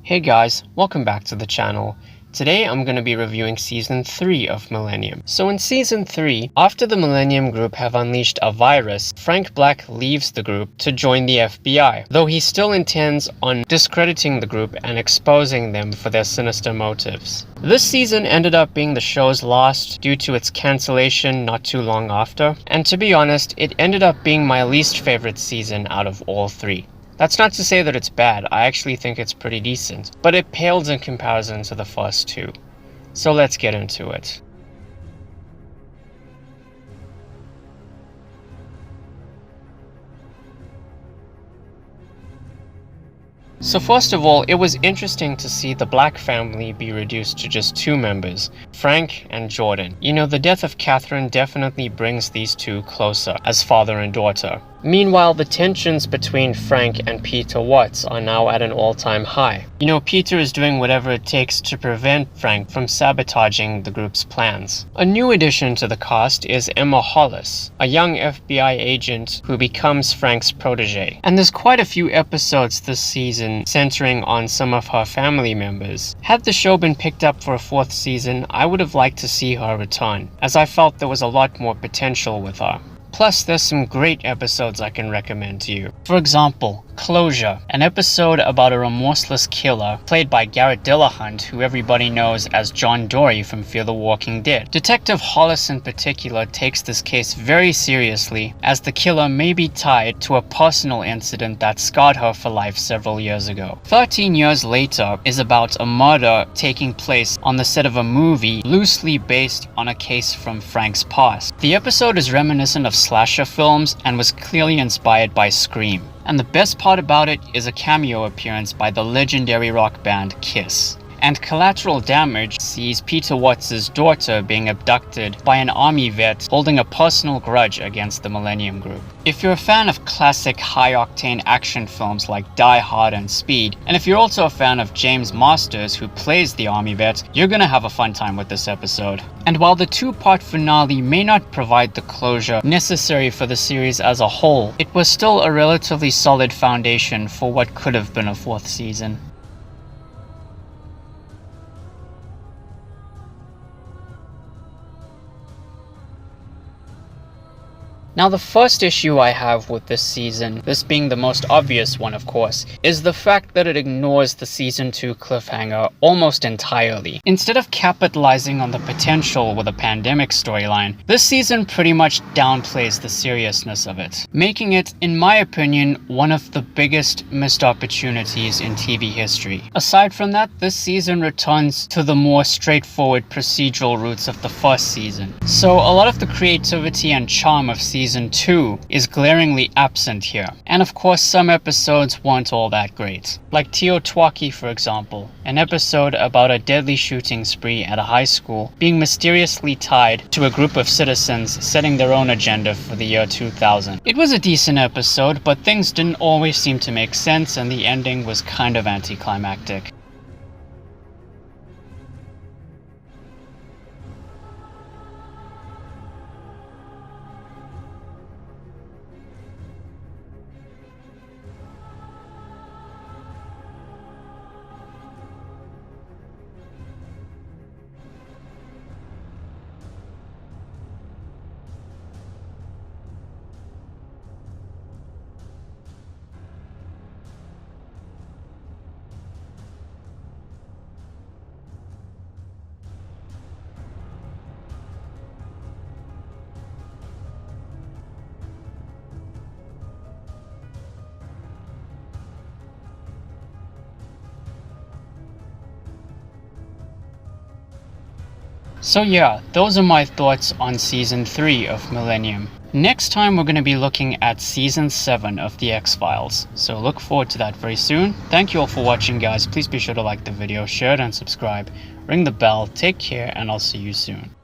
Hey guys, welcome back to the channel. Today I'm going to be reviewing Season 3 of Millennium. So in Season 3, after the Millennium group have unleashed a virus, Frank Black leaves the group to join the FBI, though he still intends on discrediting the group and exposing them for their sinister motives. This season ended up being the show's last due to its cancellation not too long after, and to be honest, it ended up being my least favorite season out of all three. That's not to say that it's bad, I actually think it's pretty decent, but it pales in comparison to the first two. So let's get into it. So first of all, it was interesting to see the Black family be reduced to just two members, Frank and Jordan. You know, the death of Catherine definitely brings these two closer as father and daughter. Meanwhile, the tensions between Frank and Peter Watts are now at an all-time high. You know, Peter is doing whatever it takes to prevent Frank from sabotaging the group's plans. A new addition to the cast is Emma Hollis, a young FBI agent who becomes Frank's protege. And there's quite a few episodes this season centering on some of her family members. Had the show been picked up for a fourth season, I would have liked to see her return, as I felt there was a lot more potential with her. Plus, there's some great episodes I can recommend to you. For example, Closure, an episode about a remorseless killer played by Garrett Dillahunt, who everybody knows as John Dory from Fear the Walking Dead. Detective Hollis in particular takes this case very seriously, as the killer may be tied to a personal incident that scarred her for life several years ago. 13 Years Later is about a murder taking place on the set of a movie loosely based on a case from Frank's past. The episode is reminiscent of slasher films and was clearly inspired by Scream. And the best part about it is a cameo appearance by the legendary rock band Kiss. And Collateral Damage sees Peter Watts' daughter being abducted by an army vet holding a personal grudge against the Millennium group. If you're a fan of classic high-octane action films like Die Hard and Speed, and if you're also a fan of James Masters, who plays the army vet, you're gonna have a fun time with this episode. And while the two-part finale may not provide the closure necessary for the series as a whole, it was still a relatively solid foundation for what could have been a fourth season. Now, the first issue I have with this season, this being the most obvious one of course, is the fact that it ignores the Season 2 cliffhanger almost entirely. Instead of capitalizing on the potential with a pandemic storyline, this season pretty much downplays the seriousness of it, making it, in my opinion, one of the biggest missed opportunities in TV history. Aside from that, this season returns to the more straightforward procedural roots of the first season. So a lot of the creativity and charm of Season 2 is glaringly absent here. And of course, some episodes weren't all that great. Like Teotihuacan, for example, an episode about a deadly shooting spree at a high school being mysteriously tied to a group of citizens setting their own agenda for the year 2000. It was a decent episode, but things didn't always seem to make sense and the ending was kind of anticlimactic. So yeah, those are my thoughts on Season 3 of Millennium. Next time we're going to be looking at Season 7 of The X-Files, so look forward to that very soon. Thank you all for watching guys, please be sure to like the video, share it and subscribe, ring the bell, take care and I'll see you soon.